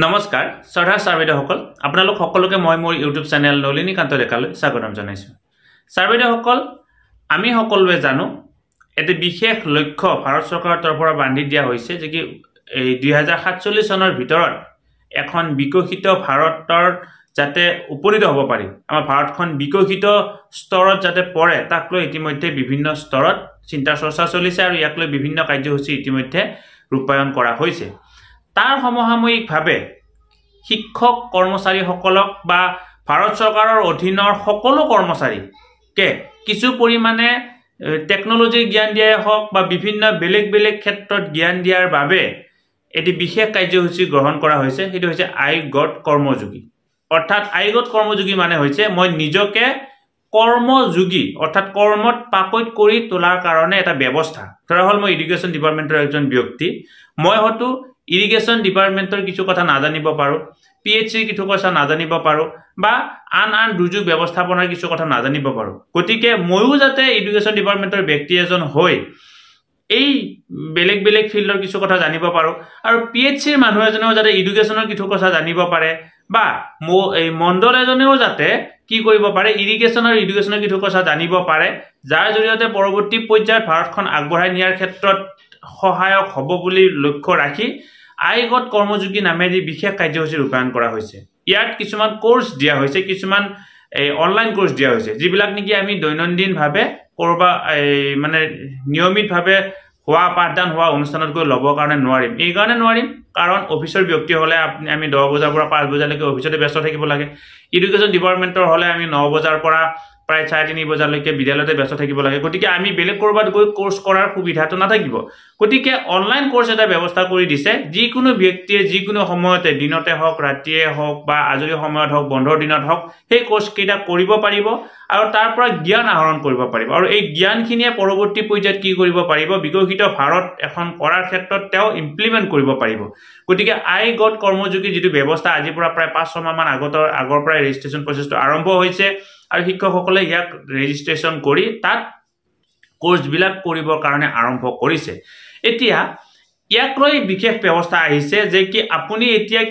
নমস্কাৰ শ্ৰদ্ধা ছাৰবেদসকল আপোনালোক সকলোকে মই মোৰ ইউটিউব চেনেল নলিনীকান্ত ডেকালৈ স্বাগতম জনাইছো। ছাৰবেদসকল আমি সকলোৱে জানো এটি বিশেষ লক্ষ্য ভাৰত চৰকাৰৰ তৰফৰ পৰা বান্ধি দিয়া হৈছে যে কি এই 2047 চনৰ ভিতৰত এখন বিকশিত ভাৰতৰ যাতে উপনীত হ'ব পাৰি আমাৰ ভাৰতখন বিকশিত স্তৰত যাতে পৰে তাক লৈ ইতিমধ্যে বিভিন্ন স্তৰত চিন্তা চৰ্চা চলিছে আৰু ইয়াক লৈ বিভিন্ন কাৰ্যসূচী ইতিমধ্যে ৰূপায়ণ কৰা হৈছে। তাৰ সমসাময়িকভাৱে শিক্ষক কৰ্মচাৰীসকলক বা ভাৰত চৰকাৰৰ অধীনৰ সকলো কৰ্মচাৰীকে কিছু পৰিমাণে টেকনলজিৰ জ্ঞান দিয়াই হওক বা বিভিন্ন বেলেগ বেলেগ ক্ষেত্ৰত জ্ঞান দিয়াৰ বাবে এটি বিশেষ কাৰ্যসূচী গ্ৰহণ কৰা হৈছে। সেইটো হৈছে আই গট কৰ্মযোগী। অৰ্থাৎ আই গট কৰ্মযোগী মানে হৈছে মই নিজকে কৰ্মযোগী অৰ্থাৎ কৰ্মত পাকৈত কৰি তোলাৰ কাৰণে এটা ব্যৱস্থা। ধৰা হ'ল মই ইৰিগেশ্যন ডিপাৰ্টমেণ্টৰ এজন ব্যক্তি, মই হয়তো ইৰিগেশ্যন ডিপাৰ্টমেণ্টৰ কিছু কথা নাজানিব পাৰোঁ, PHCৰ কিছু কথা নাজানিব পাৰোঁ বা আন দুৰ্যোগ ব্যৱস্থাপনাৰ কিছু কথা নাজানিব পাৰোঁ। গতিকে ময়ো যাতে ইৰিগেশ্যন ডিপাৰ্টমেণ্টৰ ব্যক্তি এজন হৈ এই বেলেগ বেলেগ ফিল্ডৰ কিছু কথা জানিব পাৰোঁ আৰু PHCৰ মানুহ এজনেও যাতে ইডুকেশ্যনৰ কিছু কথা জানিব পাৰে বা এই মণ্ডল এজনেও যাতে কি কৰিব পাৰে ইৰিগেশ্যন আৰু ইডুকেশ্যনৰ কিছু কথা জানিব পাৰে, যাৰ জৰিয়তে পৰৱৰ্তী পৰ্যায়ত ভাৰতখন আগবঢ়াই নিয়াৰ ক্ষেত্ৰত সহায়ক হ'ব বুলি লক্ষ্য ৰাখি আই গট কৰ্মযোগী নামেৰে বিশেষ কাৰ্যসূচী ৰূপায়ণ কৰা হৈছে। ইয়াত কিছুমান কোৰ্চ দিয়া হৈছে, কিছুমান অনলাইন কোৰ্চ দিয়া হৈছে, যিবিলাক নেকি আমি দৈনন্দিনভাৱে কৰবা মানে নিয়মিতভাৱে হোৱা পাঠদান হোৱা অনুষ্ঠানত গৈ ল'বৰ কাৰণে নোৱাৰিম। এইকাৰণে নোৱাৰিম কাৰণ অফিচৰ ব্যক্তি হ'লে আমি 10 বজাৰ পৰা 5 বজালৈকে অফিচতে ব্যস্ত থাকিব লাগে। এডুকেশ্যন ডিপাৰ্টমেণ্টৰ হ'লে আমি 9 বজাৰ পৰা প্ৰায় 3:30 বজালৈকে বিদ্যালয়তে ব্যস্ত থাকিব লাগে। গতিকে আমি বেলেগ ক'ৰবাত গৈ কোৰ্চ কৰাৰ সুবিধাটো নাথাকিব। গতিকে অনলাইন কোৰ্চ এটা ব্যৱস্থা কৰি দিছে, যিকোনো ব্যক্তিয়ে যিকোনো সময়তে দিনতে হওক ৰাতিয়ে হওক বা আজৰি সময়ত হওক বন্ধৰ দিনত হওক সেই কোৰ্চকেইটা কৰিব পাৰিব আৰু তাৰ পৰা জ্ঞান আহৰণ কৰিব পাৰিব আৰু এই জ্ঞানখিনিয়ে পৰৱৰ্তী পৰ্যায়ত কি কৰিব পাৰিব বিকশিত ভাৰত এখন কৰাৰ ক্ষেত্ৰত তেওঁ ইমপ্লিমেণ্ট কৰিব পাৰিব। গতিকে আই গট কৰ্মযোগী যিটো ব্যৱস্থা আজিৰ পৰা প্ৰায় 5-6 মাহমান আগৰ পৰাই ৰেজিষ্ট্ৰেশ্যন প্ৰচেছটো আৰম্ভ হৈছে আৰু শিক্ষকসকলে ইয়াক ৰেজিষ্ট্ৰেশ্যন কৰি তাত কোৰ্চবিলাক কৰিবৰ কাৰণে আৰম্ভ কৰিছে। এতিয়া ইয়াক লৈ বিশেষ ব্যৱস্থা আহিছে যে কি আপুনি এতিয়া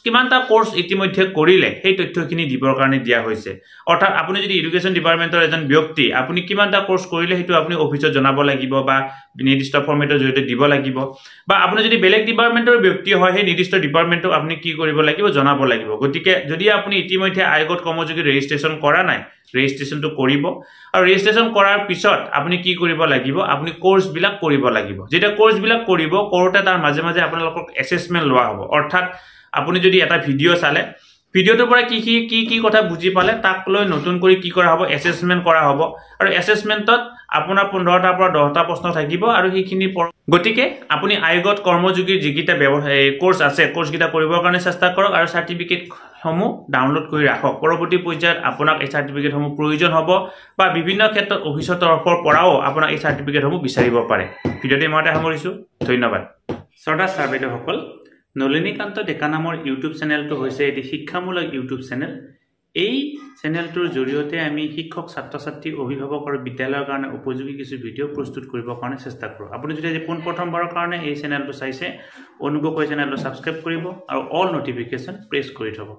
কিমানটা কোৰ্চ ইতিমধ্যে কৰিলে সেই তথ্যখিনি দিবৰ কাৰণে দিয়া হৈছে। অৰ্থাৎ আপুনি যদি এডুকেশ্যন ডিপাৰ্টমেণ্টৰ এজন ব্যক্তি আপুনি কিমানটা কোৰ্চ কৰিলে সেইটো আপুনি অফিচত জনাব লাগিব বা নিৰ্দিষ্ট ফৰ্মেটৰ জৰিয়তে দিব লাগিব বা আপুনি যদি বেলেগ ডিপাৰ্টমেণ্টৰ ব্যক্তি হয় সেই নিৰ্দিষ্ট ডিপাৰ্টমেণ্টক আপুনি কি কৰিব লাগিব জনাব লাগিব। গতিকে যদি আপুনি ইতিমধ্যে আই গট কৰ্মযোগী ৰেজিষ্ট্ৰেশ্যন কৰা নাই ৰেজিষ্ট্ৰেশ্যনটো কৰিব আৰু ৰেজিষ্ট্ৰেশ্যন কৰাৰ পিছত আপুনি কি কৰিব লাগিব আপুনি কোৰ্চবিলাক কৰিব লাগিব। যেতিয়া কোৰ্চবিলাক কৰিব কৰোঁতে তাৰ মাজে মাজে আপোনালোকক এছেছমেণ্ট লোৱা হ'ব। অৰ্থাৎ আপুনি যদি এটা ভিডিঅ' চালে ভিডিঅ'টোৰ পৰা কি কথা বুজি পালে তাক লৈ নতুন কৰি কি কৰা হ'ব এছেছমেণ্ট কৰা হ'ব আৰু এছেছমেণ্টত আপোনাৰ 15টাৰ পৰা 10টা প্ৰশ্ন থাকিব আৰু সেইখিনি গতিকে আপুনি আই গট কৰ্মযোগীৰ যিকেইটা কোৰ্চ আছে কোৰ্চকেইটা কৰিবৰ কাৰণে চেষ্টা কৰক আৰু চাৰ্টিফিকেটসমূহ ডাউনলোড কৰি ৰাখক। পৰৱৰ্তী পৰ্যায়ত আপোনাক এই চাৰ্টিফিকেটসমূহ প্ৰয়োজন হ'ব বা বিভিন্ন ক্ষেত্ৰত অফিচৰ তৰফৰ পৰাও আপোনাক এই চাৰ্টিফিকেটসমূহ বিচাৰিব পাৰে। ভিডিঅ'টো ইমানতে সামৰিছোঁ। ধন্যবাদ। শ্ৰদ্ধা ছাৰবেদসকল, নলিনীকান্ত ডেকা নামৰ ইউটিউব চেনেলটো হৈছে এটি শিক্ষামূলক ইউটিউব চেনেল। এই চেনেলটোৰ জৰিয়তে আমি শিক্ষক ছাত্ৰ ছাত্ৰী অভিভাৱক আৰু বিদ্যালয়ৰ কাৰণে উপযোগী কিছু ভিডিঅ' প্ৰস্তুত কৰিবৰ কাৰণে চেষ্টা কৰোঁ। আপুনি যদি আজি পোনপ্ৰথমবাৰৰ কাৰণে এই চেনেলটো চাইছে অনুগ্ৰহ কৰি চেনেলটো ছাবস্ক্ৰাইব কৰিব আৰু অল নটিফিকেশ্যন প্ৰেছ কৰি থ'ব।